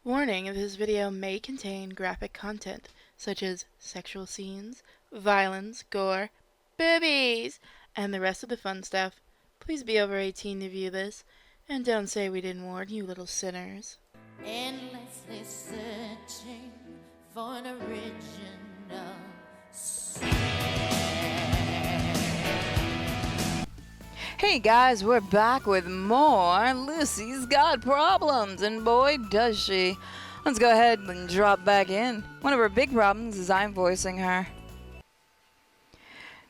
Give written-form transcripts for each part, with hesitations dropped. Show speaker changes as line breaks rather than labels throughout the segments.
Warning, this video may contain graphic content, such as sexual scenes, violence, gore, boobies, and the rest of the fun stuff. Please be over 18 to view this, and don't say we didn't warn you, little sinners.
Endlessly searching for an original
Hey guys, we're back with more Lucy's Got Problems, and boy does she. Let's go ahead and drop back in. One of her big problems is I'm voicing her.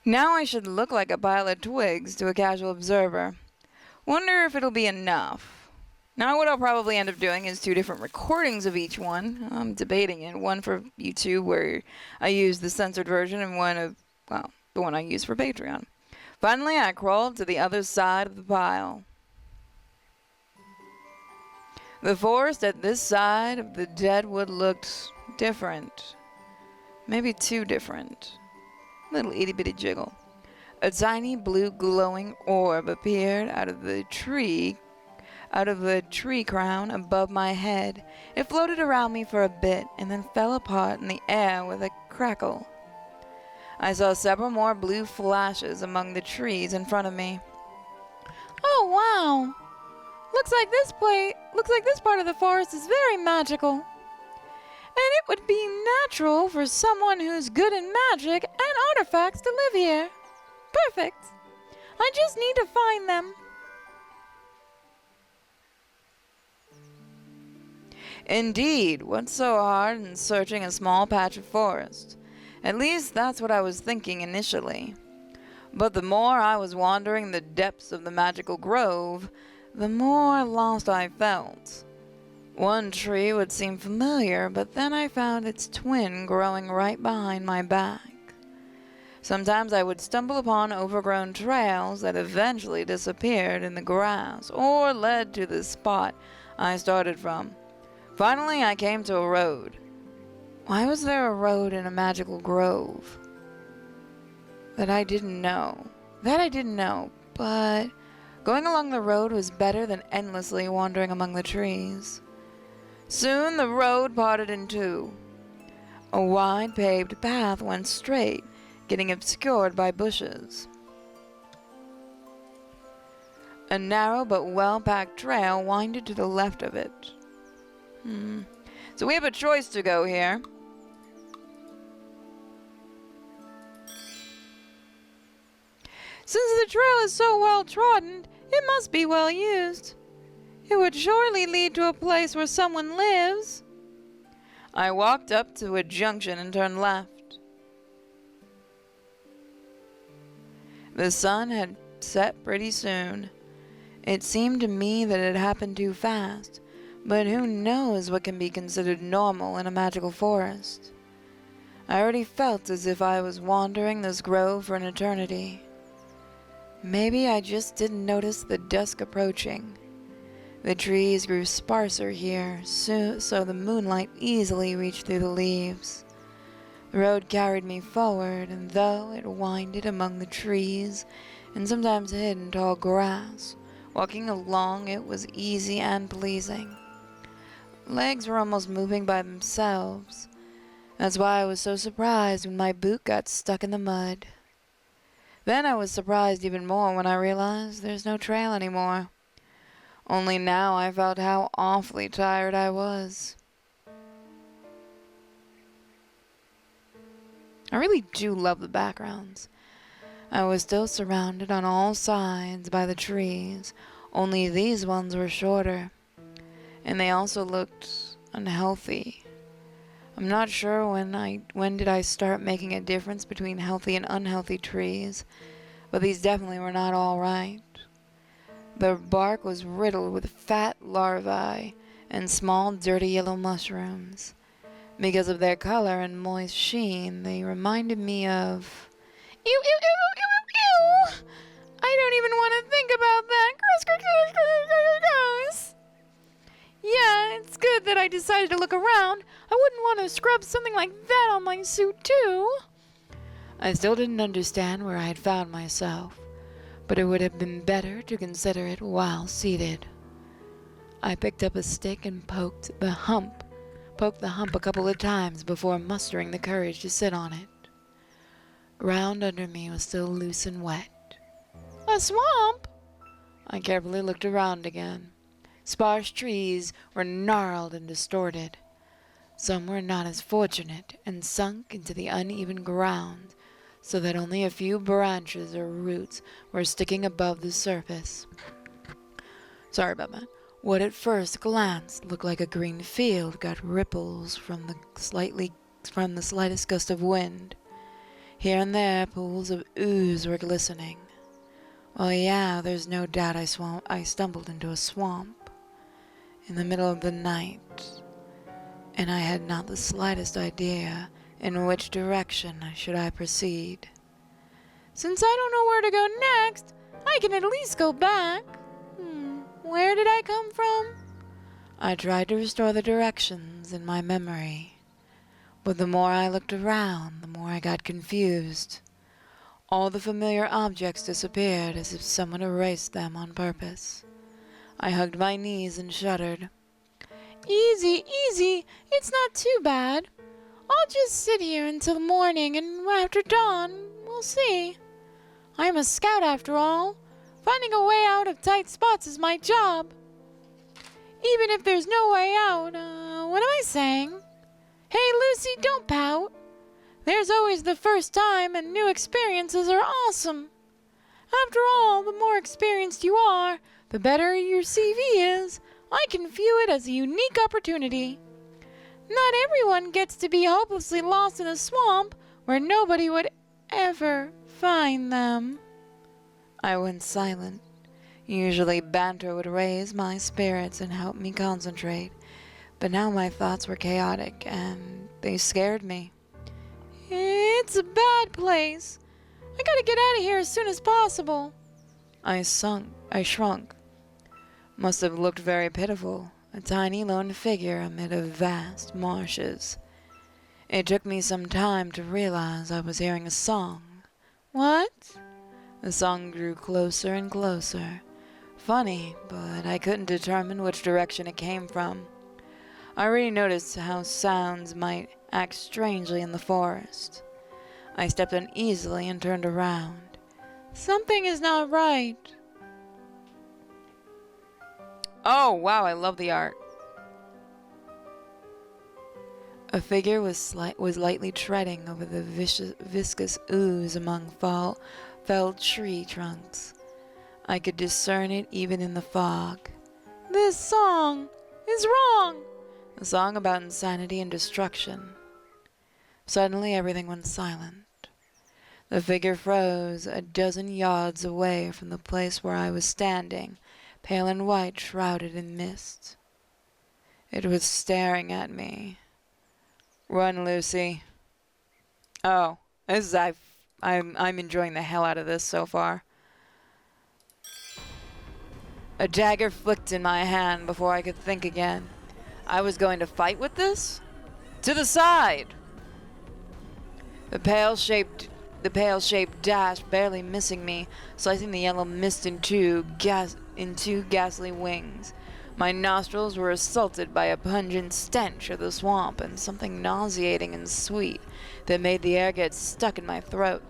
Now I should look like a pile of twigs to a casual observer. Wonder if it'll be enough. Now what I'll probably end up doing is 2 different recordings of each one. I'm debating it. One for YouTube where I use the censored version, and the one I use for Patreon. Finally, I crawled to the other side of the pile. The forest at this side of the dead wood looked different. Maybe too different. Little itty-bitty jiggle. A tiny blue glowing orb appeared out of the tree crown above my head. It floated around me for a bit and then fell apart in the air with a crackle. I saw several more blue flashes among the trees in front of me. Oh wow! Looks like this part of the forest is very magical. And it would be natural for someone who's good in magic and artifacts to live here. Perfect. I just need to find them. Indeed, what's so hard in searching a small patch of forest? At least that's what I was thinking initially. But the more I was wandering the depths of the magical grove, the more lost I felt. One tree would seem familiar, but then I found its twin growing right behind my back. Sometimes I would stumble upon overgrown trails that eventually disappeared in the grass or led to the spot I started from. Finally, I came to a road. Why was there a road in a magical grove? That I didn't know, but going along the road was better than endlessly wandering among the trees. Soon the road parted in two. A wide paved path went straight, getting obscured by bushes. A narrow but well-packed trail winded to the left of it. So we have a choice to go here. Since the trail is so well trodden, it must be well used. It would surely lead to a place where someone lives. I walked up to a junction and turned left. The sun had set pretty soon. It seemed to me that it happened too fast, but who knows what can be considered normal in a magical forest. I already felt as if I was wandering this grove for an eternity. Maybe I just didn't notice the dusk approaching. The trees grew sparser here, so the moonlight easily reached through the leaves. The road carried me forward, and though it winded among the trees and sometimes hid in tall grass, walking along it was easy and pleasing. Legs were almost moving by themselves. That's why I was so surprised when my boot got stuck in the mud. Then I was surprised even more when I realized there's no trail anymore. Only now I felt how awfully tired I was. I really do love the backgrounds. I was still surrounded on all sides by the trees, only these ones were shorter. And they also looked unhealthy. I'm not sure when did I start making a difference between healthy and unhealthy trees, but these definitely were not all right. The bark was riddled with fat larvae and small dirty yellow mushrooms. Because of their color and moist sheen, they reminded me of... Ew, ew, ew, ew, ew, ew! I don't even want to think about that. Gross, gross, gross, gross, gross. Yeah, it's good that I decided to look around. I wouldn't want to scrub something like that on my suit, too. I still didn't understand where I had found myself, but it would have been better to consider it while seated. I picked up a stick and poked the hump a couple of times before mustering the courage to sit on it. Ground under me was still loose and wet. A swamp? I carefully looked around again. Sparse trees were gnarled and distorted. Some were not as fortunate and sunk into the uneven ground, so that only a few branches or roots were sticking above the surface. Sorry about that. What at first glance looked like a green field got ripples from the slightest gust of wind. Here and there pools of ooze were glistening. Well, yeah, there's no doubt I stumbled into a swamp in the middle of the night, and I had not the slightest idea in which direction should I proceed. Since I don't know where to go next, I can at least go back. Where did I come from? I tried to restore the directions in my memory, but the more I looked around, the more I got confused. All the familiar objects disappeared as if someone erased them on purpose. I hugged my knees and shuddered. Easy, easy, it's not too bad. I'll just sit here until morning, and after dawn, we'll see. I'm a scout after all. Finding a way out of tight spots is my job. Even if there's no way out, what am I saying? Hey, Lucy, don't pout. There's always the first time, and new experiences are awesome. After all, the more experienced you are, the better your CV is. I can view it as a unique opportunity. Not everyone gets to be hopelessly lost in a swamp where nobody would ever find them. I went silent. Usually banter would raise my spirits and help me concentrate, but now my thoughts were chaotic and they scared me. It's a bad place. I gotta get out of here as soon as possible. I shrunk. Must have looked very pitiful, a tiny lone figure amid a vast marshes. It took me some time to realize I was hearing a song. What? The song grew closer and closer. Funny, but I couldn't determine which direction it came from. I already noticed how sounds might act strangely in the forest. I stepped uneasily and turned around. Something is not right. Oh, wow, I love the art. A figure was lightly treading over the viscous ooze among felled tree trunks. I could discern it even in the fog. This song is wrong. A song about insanity and destruction. Suddenly everything went silent. The figure froze a dozen yards away from the place where I was standing, pale and white, shrouded in mist. It was staring at me. Run, Lucy. Oh, I'm enjoying the hell out of this so far. A dagger flicked in my hand before I could think again. I was going to fight with this? To the side! The pale-shaped dashed, barely missing me, slicing the yellow mist in two ghastly wings. My nostrils were assaulted by a pungent stench of the swamp and something nauseating and sweet that made the air get stuck in my throat.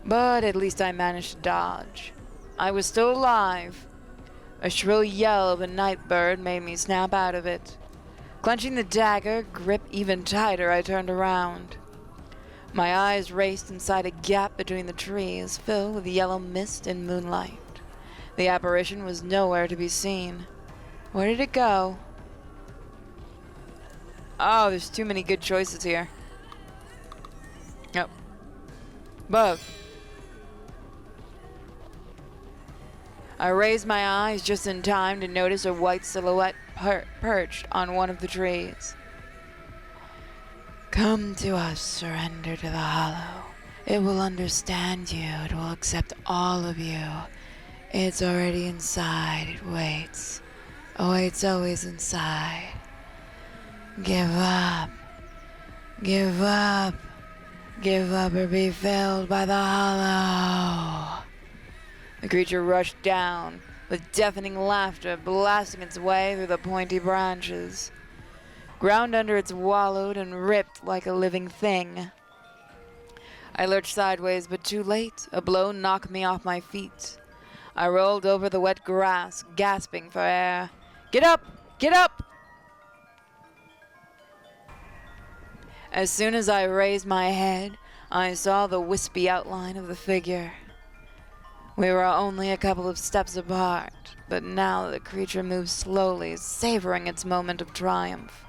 But at least I managed to dodge. I was still alive. A shrill yell of a night bird made me snap out of it. Clenching the dagger, grip even tighter, I turned around. My eyes raced inside a gap between the trees, filled with yellow mist and moonlight. The apparition was nowhere to be seen. Where did it go? Oh, there's too many good choices here. Yep. Above. I raised my eyes just in time to notice a white silhouette perched on one of the trees. Come to us, surrender to the hollow. It will understand you. It will accept all of you. It's already inside. It waits. Awaits always inside. Give up. Give up. Give up or be filled by the hollow. The creature rushed down, with deafening laughter blasting its way through the pointy branches. Ground under it wallowed and ripped like a living thing. I lurched sideways, but too late. A blow knocked me off my feet. I rolled over the wet grass, gasping for air. Get up! Get up! As soon as I raised my head, I saw the wispy outline of the figure. We were only a couple of steps apart, but now the creature moved slowly, savoring its moment of triumph.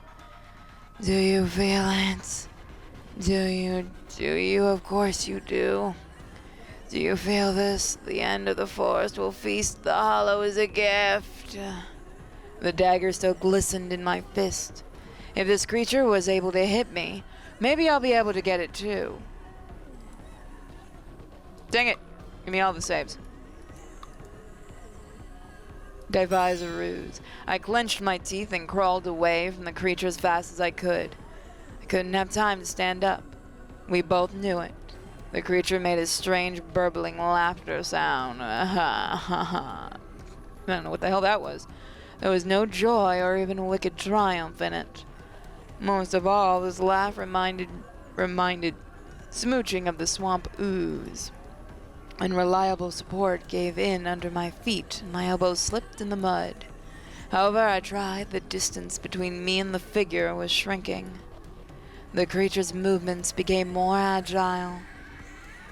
Do you feel it? Do you? Of course you do. Do you feel this? The end of the forest will feast the hollow as a gift. The dagger still glistened in my fist. If this creature was able to hit me, maybe I'll be able to get it too. Dang it! Give me all the saves. Devised a ruse. I clenched my teeth and crawled away from the creature as fast as I could. I couldn't have time to stand up. We both knew it. The creature made a strange burbling laughter sound. I don't know what the hell that was. There was no joy or even wicked triumph in it. Most of all, this laugh reminded smooching of the swamp ooze. Unreliable support gave in under my feet, and my elbows slipped in the mud. However I tried, the distance between me and the figure was shrinking. The creature's movements became more agile.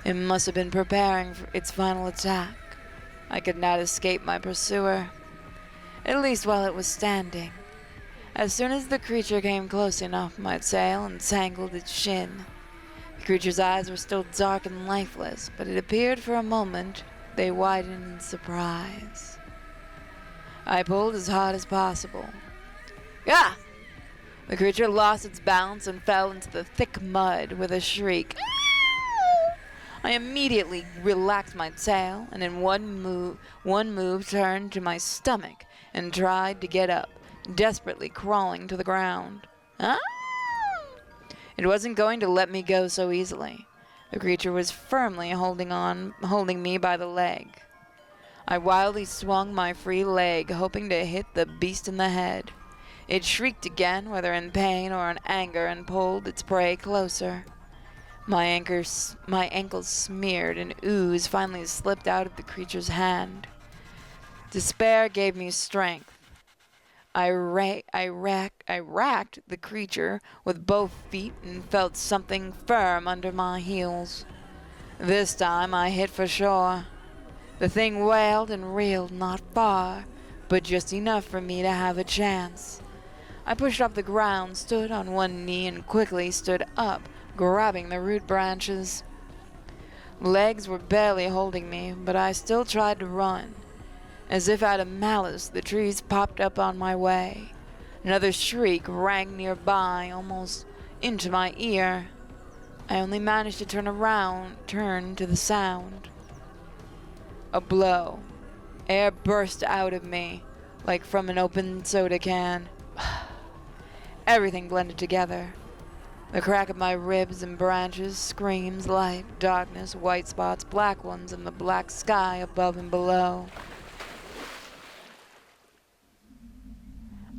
It must have been preparing for its final attack. I could not escape my pursuer, at least while it was standing. As soon as the creature came close enough, my tail entangled its shin. The creature's eyes were still dark and lifeless, but it appeared for a moment they widened in surprise. I pulled as hard as possible. Ah! The creature lost its balance and fell into the thick mud with a shriek. I immediately relaxed my tail and in one move turned to my stomach and tried to get up, desperately crawling to the ground. Ah! It wasn't going to let me go so easily. The creature was firmly holding me by the leg. I wildly swung my free leg, hoping to hit the beast in the head. It shrieked again, whether in pain or in anger, and pulled its prey closer. My ankles smeared, and ooze finally slipped out of the creature's hand. Despair gave me strength. I racked the creature with both feet and felt something firm under my heels. This time I hit for sure. The thing wailed and reeled not far, but just enough for me to have a chance. I pushed off the ground, stood on one knee, and quickly stood up, grabbing the root branches. Legs were barely holding me, but I still tried to run. As if out of malice, the trees popped up on my way. Another shriek rang nearby, almost into my ear. I only managed to turn to the sound. A blow. Air burst out of me, like from an open soda can. Everything blended together. The crack of my ribs and branches, screams, light, darkness, white spots, black ones, and the black sky above and below.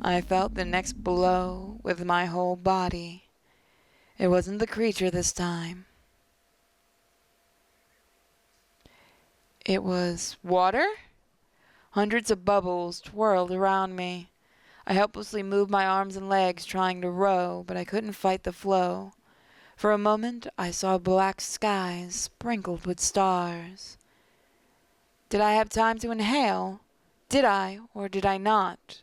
I felt the next blow with my whole body. It wasn't the creature this time. It was water? Hundreds of bubbles twirled around me. I helplessly moved my arms and legs, trying to row, but I couldn't fight the flow. For a moment, I saw black skies sprinkled with stars. Did I have time to inhale? Did I, or did I not?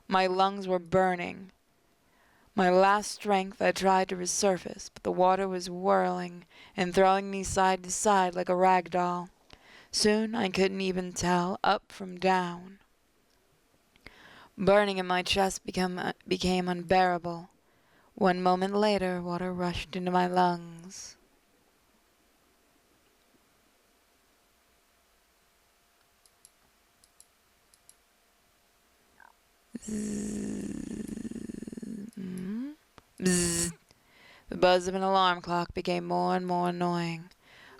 My lungs were burning. My last strength, I tried to resurface, but the water was whirling and throwing me side to side like a rag doll. Soon I couldn't even tell up from down. Burning in my chest became unbearable. 1 moment later, water rushed into my lungs. Bzzz. The buzz of an alarm clock became more and more annoying.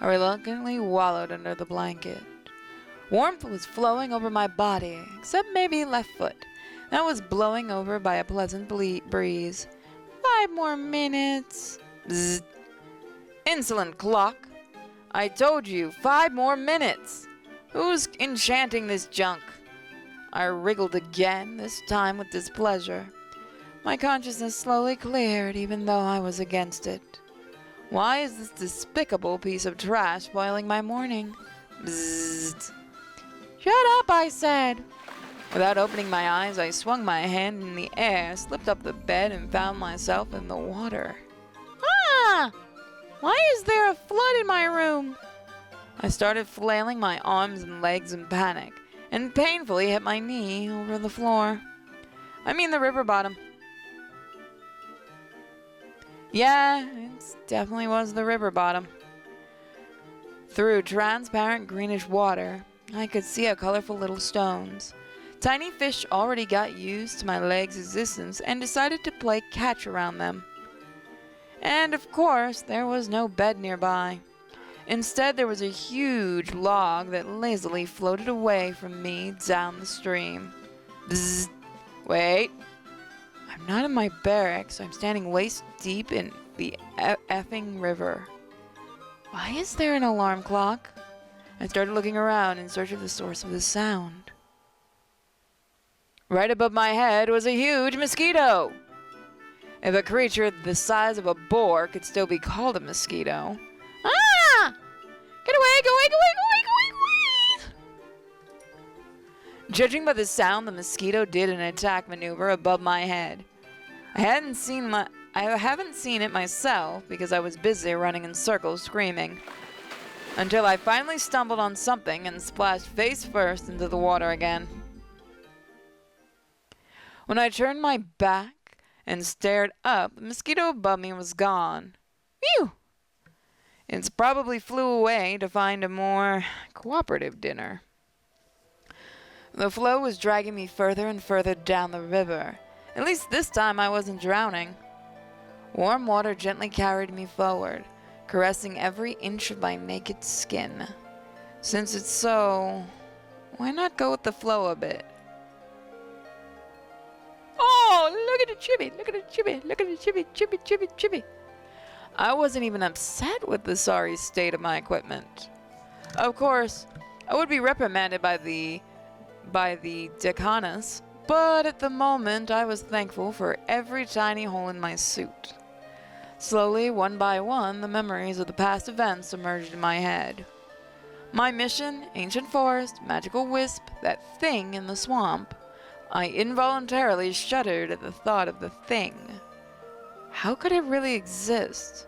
I reluctantly wallowed under the blanket. Warmth was flowing over my body, except maybe left foot. That was blowing over by a pleasant breeze. 5 more minutes. Bzzz. Insolent clock. I told you, 5 more minutes. Who's enchanting this junk? I wriggled again, this time with displeasure. My consciousness slowly cleared, even though I was against it. Why is this despicable piece of trash spoiling my morning? Bzzzt. Shut up, I said. Without opening my eyes, I swung my hand in the air, slipped up the bed, and found myself in the water. Ah! Why is there a flood in my room? I started flailing my arms and legs in panic, and painfully hit my knee over the floor. I mean the river bottom. Yeah, it definitely was the river bottom. Through transparent greenish water, I could see a colorful little stones. Tiny fish already got used to my legs' existence and decided to play catch around them. And of course, there was no bed nearby. Instead, there was a huge log that lazily floated away from me down the stream. Bzzz. Wait. I'm not in my barracks. I'm standing waist deep in the effing river. Why is there an alarm clock? I started looking around in search of the source of the sound. Right above my head was a huge mosquito. If a creature the size of a boar could still be called a mosquito. Ah! Get away, go away, go away, go away, go away, go away! Judging by the sound, the mosquito did an attack maneuver above my head. I haven't seen it myself because I was busy running in circles screaming. Until I finally stumbled on something and splashed face first into the water again. When I turned my back and stared up, the mosquito above me was gone. Phew! It's probably flew away to find a more cooperative dinner. The flow was dragging me further and further down the river. At least this time I wasn't drowning. Warm water gently carried me forward, caressing every inch of my naked skin. Since it's so, why not go with the flow a bit? Oh, look at the chibi, look at the chibi, look at the chibi, chibi, chibi, chibi. I wasn't even upset with the sorry state of my equipment. Of course, I would be reprimanded by the decanus, but at the moment I was thankful for every tiny hole in my suit. Slowly, one by one, the memories of the past events emerged in my head. My mission, ancient forest, magical wisp, that thing in the swamp. I involuntarily shuddered at the thought of the thing. How could it really exist?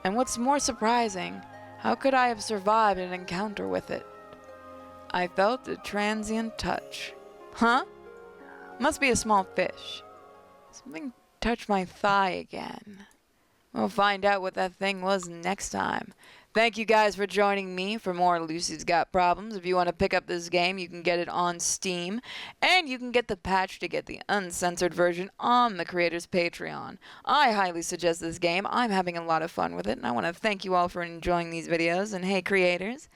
And what's more surprising, how could I have survived an encounter with it? I felt a transient touch. Huh? Must be a small fish. Something touched my thigh again. We'll find out what that thing was next time. Thank you guys for joining me for more Lucy's Got Problems. If you want to pick up this game, you can get it on Steam. And you can get the patch to get the uncensored version on the creator's Patreon. I highly suggest this game. I'm having a lot of fun with it. And I want to thank you all for enjoying these videos. And hey, creators.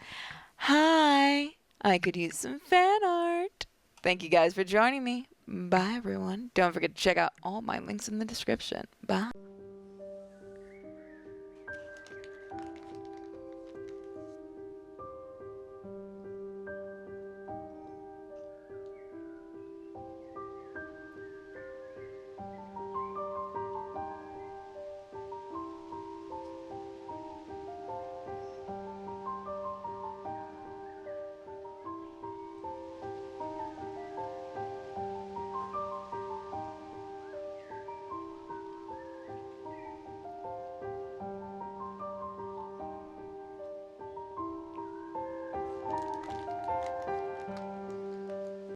Hi. I could use some fan art. Thank you guys for joining me. Bye, everyone. Don't forget to check out all my links in the description. Bye.